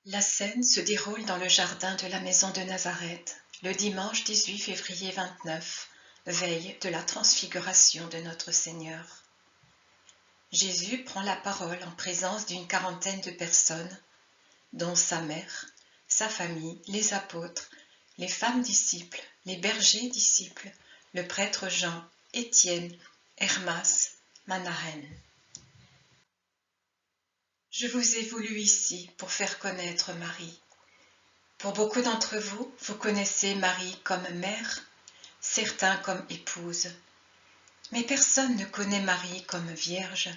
La scène se déroule dans le jardin de la maison de Nazareth, le dimanche 18 février 29, veille de la transfiguration de notre Seigneur. Jésus prend la parole en présence d'une quarantaine de personnes, dont sa mère, sa famille, les apôtres, les femmes disciples, les bergers disciples, le prêtre Jean, Étienne, Hermas, Manahen. Je vous ai voulu ici pour faire connaître Marie. Pour beaucoup d'entre vous, vous connaissez Marie comme mère, certains comme épouse. Mais personne ne connaît Marie comme vierge.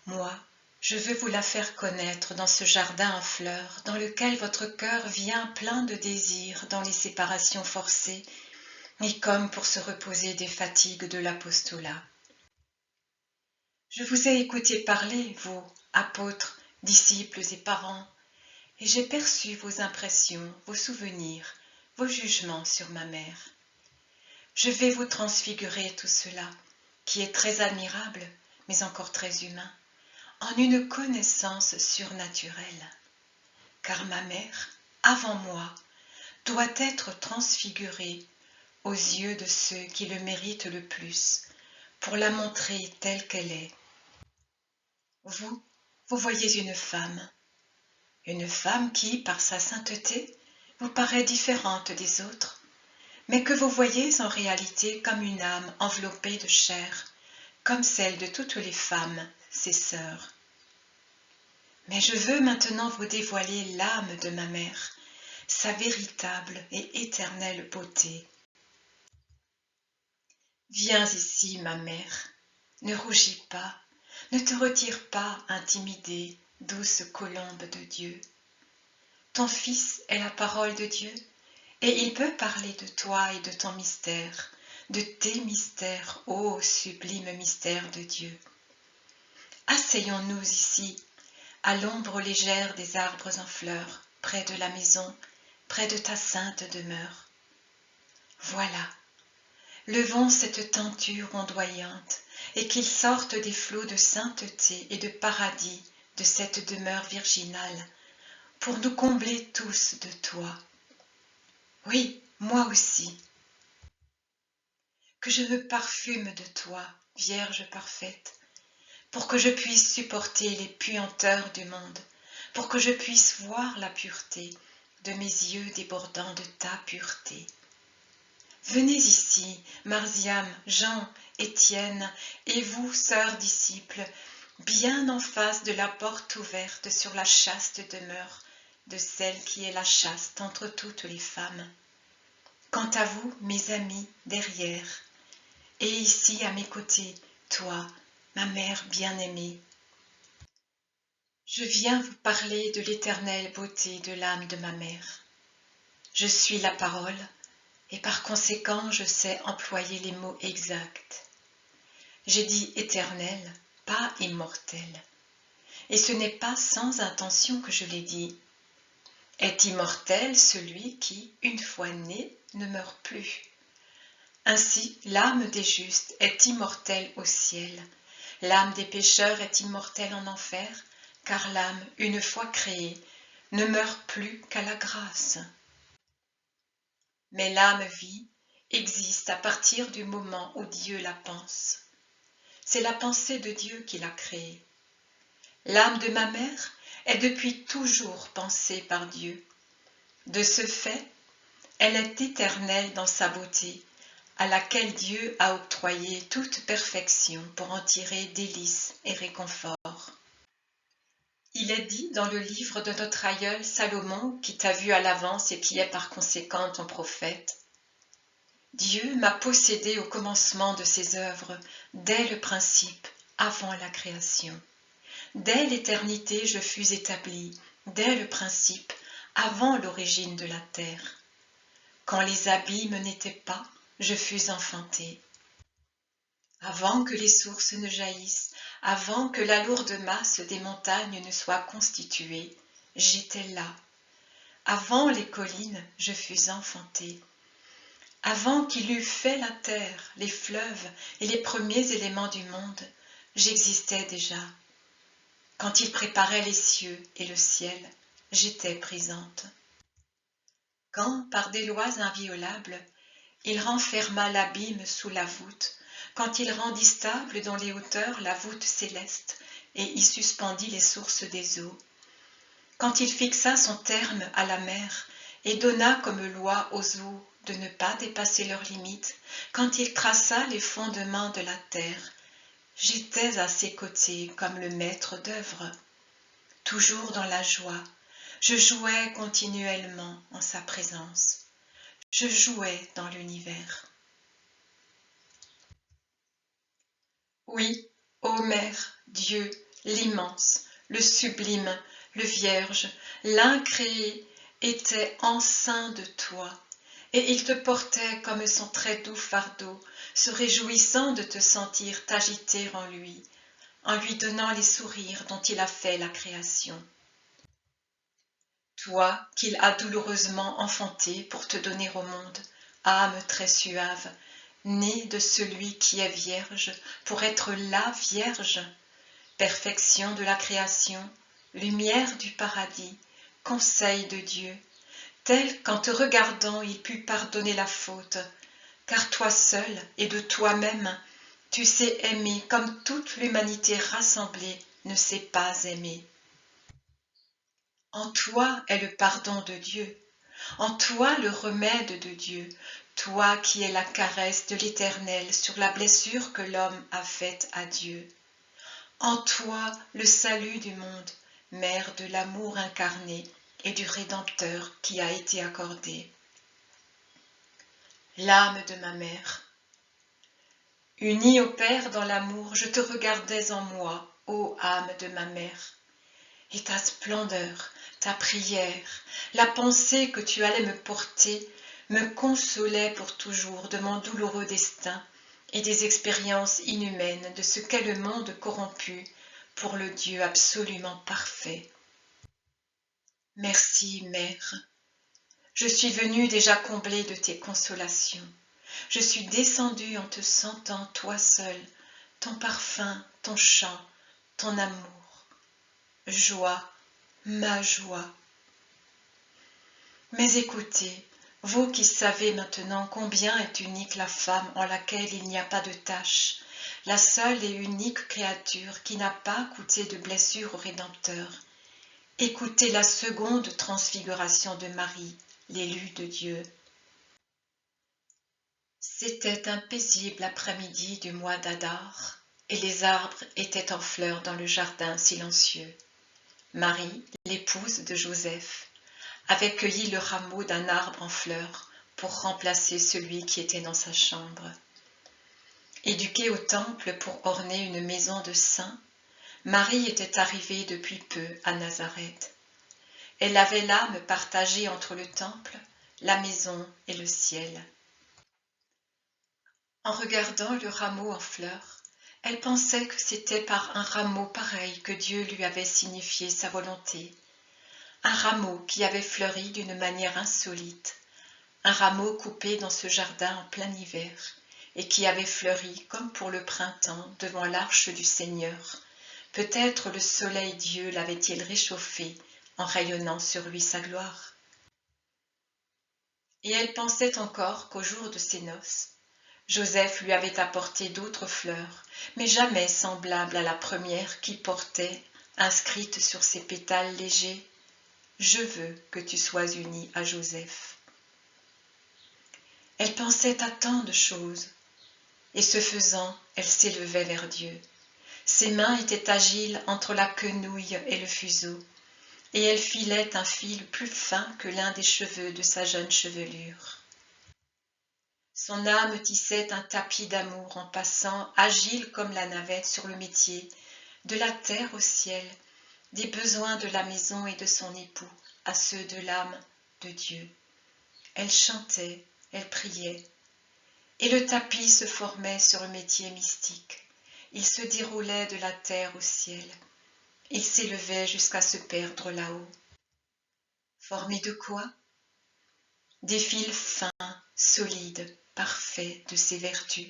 Moi, je veux vous la faire connaître dans ce jardin en fleurs, dans lequel votre cœur vient plein de désirs dans les séparations forcées, et comme pour se reposer des fatigues de l'apostolat. Je vous ai écouté parler, vous, apôtres, disciples et parents, et j'ai perçu vos impressions, vos souvenirs, vos jugements sur ma mère. Je vais vous transfigurer tout cela, qui est très admirable, mais encore très humain, en une connaissance surnaturelle. Car ma mère, avant moi, doit être transfigurée aux yeux de ceux qui le méritent le plus, pour la montrer telle qu'elle est. Vous voyez une femme qui, par sa sainteté, vous paraît différente des autres, mais que vous voyez en réalité comme une âme enveloppée de chair, comme celle de toutes les femmes, ses sœurs. Mais je veux maintenant vous dévoiler l'âme de ma mère, sa véritable et éternelle beauté. Viens ici, ma mère, ne rougis pas, ne te retire pas, intimidée, douce colombe de Dieu. Ton Fils est la parole de Dieu, et il peut parler de toi et de ton mystère, de tes mystères, ô sublime mystère de Dieu. Asseyons-nous ici, à l'ombre légère des arbres en fleurs, près de la maison, près de ta sainte demeure. Voilà, levons cette tenture ondoyante, et qu'il sorte des flots de sainteté et de paradis de cette demeure virginale, pour nous combler tous de toi. Oui, moi aussi. Que je me parfume de toi, Vierge parfaite, pour que je puisse supporter les puanteurs du monde, pour que je puisse voir la pureté de mes yeux débordant de ta pureté. Venez ici, Marziam, Jean, Étienne, et vous, sœurs disciples, bien en face de la porte ouverte sur la chaste demeure de celle qui est la chaste entre toutes les femmes. Quant à vous, mes amis, derrière, et ici à mes côtés, toi, ma mère bien-aimée. Je viens vous parler de l'éternelle beauté de l'âme de ma mère. Je suis la parole, et par conséquent je sais employer les mots exacts. J'ai dit éternel, pas immortel, et ce n'est pas sans intention que je l'ai dit. Est immortel celui qui, une fois né, ne meurt plus. Ainsi, l'âme des justes est immortelle au ciel, l'âme des pécheurs est immortelle en enfer, car l'âme, une fois créée, ne meurt plus qu'à la grâce. Mais l'âme vie existe à partir du moment où Dieu la pense. C'est la pensée de Dieu qui l'a créée. L'âme de ma mère est depuis toujours pensée par Dieu. De ce fait, elle est éternelle dans sa beauté, à laquelle Dieu a octroyé toute perfection pour en tirer délices et réconfort. Il est dit dans le livre de notre aïeul Salomon, qui t'a vu à l'avance et qui est par conséquent ton prophète. Dieu m'a possédé au commencement de ses œuvres, dès le principe, avant la création. Dès l'éternité je fus établi, dès le principe, avant l'origine de la terre. Quand les abîmes n'étaient pas, je fus enfanté. Avant que les sources ne jaillissent, avant que la lourde masse des montagnes ne soit constituée, j'étais là. Avant les collines, je fus enfanté. Avant qu'il eût fait la terre, les fleuves et les premiers éléments du monde, j'existais déjà. Quand il préparait les cieux et le ciel, j'étais présente. Quand, par des lois inviolables, il renferma l'abîme sous la voûte, quand il rendit stable dans les hauteurs la voûte céleste et y suspendit les sources des eaux, quand il fixa son terme à la mer et donna comme loi aux eaux de ne pas dépasser leurs limites, quand il traça les fondements de la terre, j'étais à ses côtés comme le maître d'œuvre. Toujours dans la joie, je jouais continuellement en sa présence. Je jouais dans l'univers. Oui, ô Mère, Dieu, l'immense, le sublime, le vierge, l'incréé, était enceint de toi, et il te portait comme son très doux fardeau, se réjouissant de te sentir t'agiter en lui donnant les sourires dont il a fait la création. Toi qu'il a douloureusement enfanté pour te donner au monde, âme très suave, née de celui qui est vierge pour être la Vierge, perfection de la création, lumière du paradis, conseil de Dieu, tel qu'en te regardant il put pardonner la faute, car toi seul et de toi-même, tu sais aimer comme toute l'humanité rassemblée ne sait pas aimer. En toi est le pardon de Dieu, en toi le remède de Dieu, toi qui es la caresse de l'Éternel sur la blessure que l'homme a faite à Dieu. En toi le salut du monde, mère de l'amour incarné et du Rédempteur qui a été accordé. L'âme de ma mère. Unie au Père dans l'amour, je te regardais en moi, ô âme de ma mère. Et ta splendeur, ta prière, la pensée que tu allais me porter, me consolait pour toujours de mon douloureux destin et des expériences inhumaines de ce qu'est le monde corrompu pour le Dieu absolument parfait. Merci, Mère. Je suis venue déjà comblée de tes consolations. Je suis descendue en te sentant toi seul, ton parfum, ton chant, ton amour. Joie, ma joie. Mais écoutez, vous qui savez maintenant combien est unique la femme en laquelle il n'y a pas de tache, la seule et unique créature qui n'a pas coûté de blessure au Rédempteur, écoutez la seconde transfiguration de Marie, l'élue de Dieu. C'était un paisible après-midi du mois d'Adar, et les arbres étaient en fleurs dans le jardin silencieux. Marie, l'épouse de Joseph, avait cueilli le rameau d'un arbre en fleurs pour remplacer celui qui était dans sa chambre. Éduquée au temple pour orner une maison de saint, Marie était arrivée depuis peu à Nazareth. Elle avait l'âme partagée entre le temple, la maison et le ciel. En regardant le rameau en fleurs, elle pensait que c'était par un rameau pareil que Dieu lui avait signifié sa volonté, un rameau qui avait fleuri d'une manière insolite, un rameau coupé dans ce jardin en plein hiver, et qui avait fleuri comme pour le printemps devant l'arche du Seigneur. Peut-être le soleil Dieu l'avait-il réchauffé en rayonnant sur lui sa gloire. Et elle pensait encore qu'au jour de ses noces, Joseph lui avait apporté d'autres fleurs, mais jamais semblables à la première qui portait, inscrite sur ses pétales légers, « Je veux que tu sois unie à Joseph ». Elle pensait à tant de choses, et ce faisant, elle s'élevait vers Dieu. Ses mains étaient agiles entre la quenouille et le fuseau, et elle filait un fil plus fin que l'un des cheveux de sa jeune chevelure. Son âme tissait un tapis d'amour en passant, agile comme la navette sur le métier, de la terre au ciel, des besoins de la maison et de son époux à ceux de l'âme de Dieu. Elle chantait, elle priait, et le tapis se formait sur le métier mystique. Il se déroulait de la terre au ciel. Il s'élevait jusqu'à se perdre là-haut. Formé de quoi? Des fils fins, solides, parfaits de ses vertus.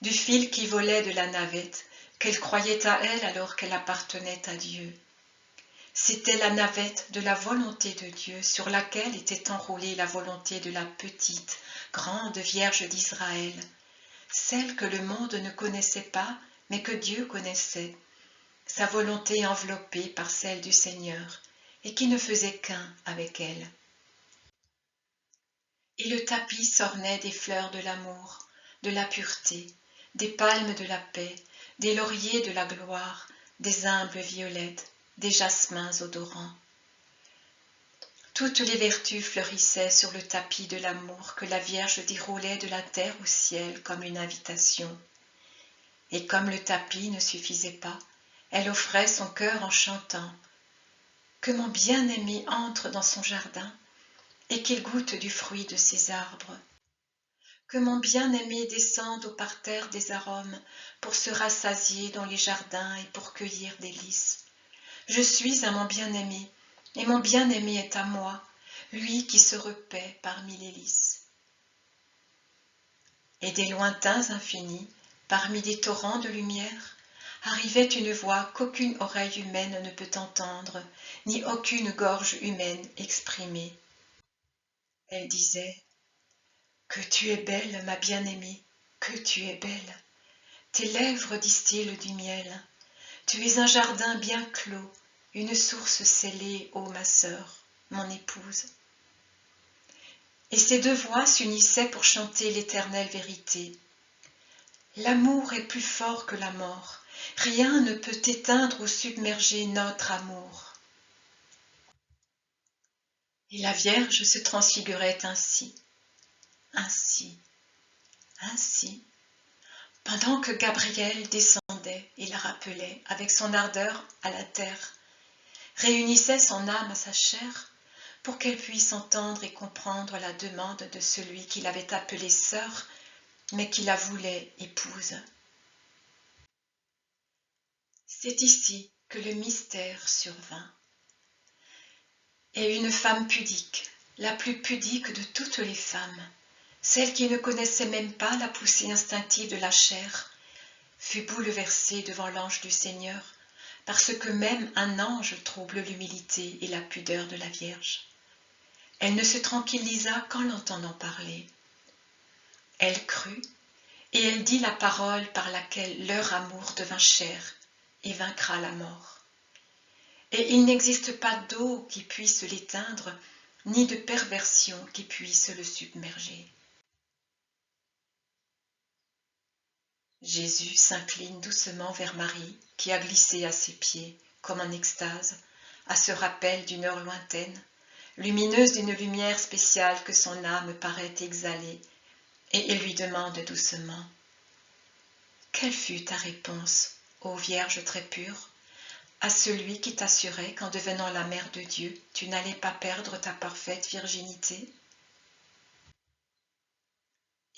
Du fil qui volait de la navette, qu'elle croyait à elle alors qu'elle appartenait à Dieu. C'était la navette de la volonté de Dieu sur laquelle était enroulée la volonté de la petite, grande Vierge d'Israël, celle que le monde ne connaissait pas, mais que Dieu connaissait, sa volonté enveloppée par celle du Seigneur, et qui ne faisait qu'un avec elle. Et le tapis s'ornait des fleurs de l'amour, de la pureté, des palmes de la paix, des lauriers de la gloire, des humbles violettes, des jasmins odorants. Toutes les vertus fleurissaient sur le tapis de l'amour que la Vierge déroulait de la terre au ciel comme une invitation. Et comme le tapis ne suffisait pas, elle offrait son cœur en chantant « Que mon bien-aimé entre dans son jardin et qu'il goûte du fruit de ses arbres. Que mon bien-aimé descende au parterre des arômes pour se rassasier dans les jardins et pour cueillir des lys. Je suis à mon bien-aimé, et mon bien-aimé est à moi, lui qui se repaît parmi les lys. » Et des lointains infinis, parmi des torrents de lumière, arrivait une voix qu'aucune oreille humaine ne peut entendre, ni aucune gorge humaine exprimer. Elle disait « Que tu es belle, ma bien-aimée, que tu es belle. Tes lèvres distillent du miel. Tu es un jardin bien clos, une source scellée, ô ma sœur, mon épouse. » Et ces deux voix s'unissaient pour chanter l'éternelle vérité. L'amour est plus fort que la mort. Rien ne peut éteindre ou submerger notre amour. Et la Vierge se transfigurait ainsi, pendant que Gabriel descendait et la rappelait avec son ardeur à la terre, réunissait son âme à sa chair pour qu'elle puisse entendre et comprendre la demande de celui qui l'avait appelée sœur, mais qui la voulait épouse. C'est ici que le mystère survint. Et une femme pudique, la plus pudique de toutes les femmes, celle qui ne connaissait même pas la poussée instinctive de la chair, fut bouleversée devant l'ange du Seigneur, parce que même un ange trouble l'humilité et la pudeur de la Vierge. Elle ne se tranquillisa qu'en l'entendant parler. Elle crut, et elle dit la parole par laquelle leur amour devint chair et vaincra la mort. Et il n'existe pas d'eau qui puisse l'éteindre, ni de perversion qui puisse le submerger. Jésus s'incline doucement vers Marie, qui a glissé à ses pieds, comme en extase, à ce rappel d'une heure lointaine, lumineuse d'une lumière spéciale que son âme paraît exhaler, et il lui demande doucement « Quelle fut ta réponse, ô Vierge très pure, à celui qui t'assurait qu'en devenant la mère de Dieu, tu n'allais pas perdre ta parfaite virginité ?»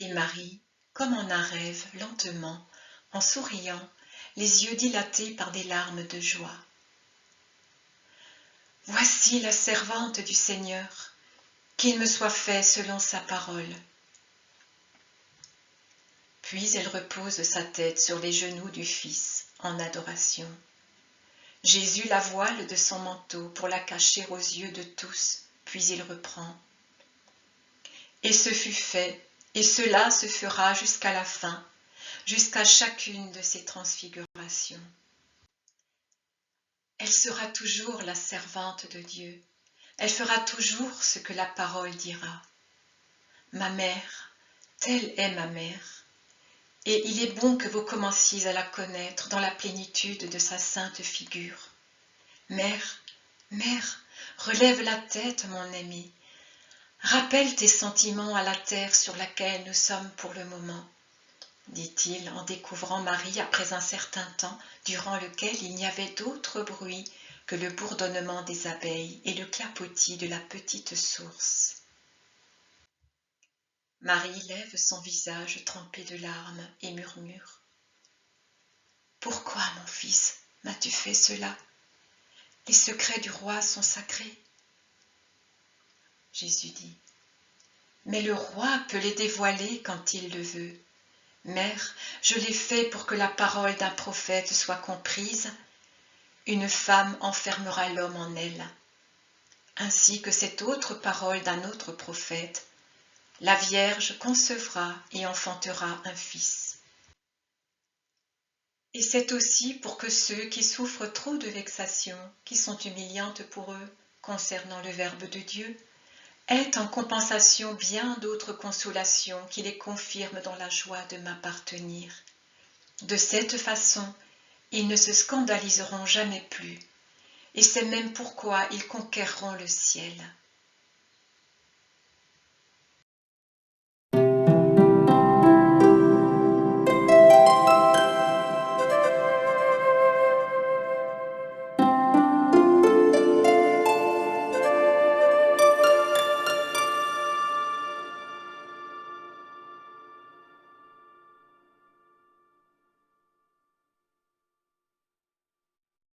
Et Marie, comme en un rêve, lentement, en souriant, les yeux dilatés par des larmes de joie. « Voici la servante du Seigneur, qu'il me soit fait selon sa parole. » Puis elle repose sa tête sur les genoux du Fils, en adoration. Jésus la voile de son manteau pour la cacher aux yeux de tous, puis il reprend. Et ce fut fait, et cela se fera jusqu'à la fin, jusqu'à chacune de ces transfigurations. Elle sera toujours la servante de Dieu. Elle fera toujours ce que la parole dira. Ma mère, telle est ma mère. Et il est bon que vous commenciez à la connaître dans la plénitude de sa sainte figure. Mère, mère, relève la tête, mon ami. Rappelle tes sentiments à la terre sur laquelle nous sommes pour le moment, dit-il en découvrant Marie après un certain temps durant lequel il n'y avait d'autre bruit que le bourdonnement des abeilles et le clapotis de la petite source. Marie lève son visage trempé de larmes et murmure « Pourquoi, mon fils, m'as-tu fait cela? Les secrets du roi sont sacrés. » Jésus dit « Mais le roi peut les dévoiler quand il le veut. Mère, je l'ai fait pour que la parole d'un prophète soit comprise. une femme enfermera l'homme en elle. Ainsi que cette autre parole d'un autre prophète, la Vierge concevra et enfantera un fils. Et c'est aussi pour que ceux qui souffrent trop de vexations, qui sont humiliantes pour eux, concernant le Verbe de Dieu, aient en compensation bien d'autres consolations qui les confirment dans la joie de m'appartenir. De cette façon, ils ne se scandaliseront jamais plus, et c'est même pourquoi ils conquerront le ciel.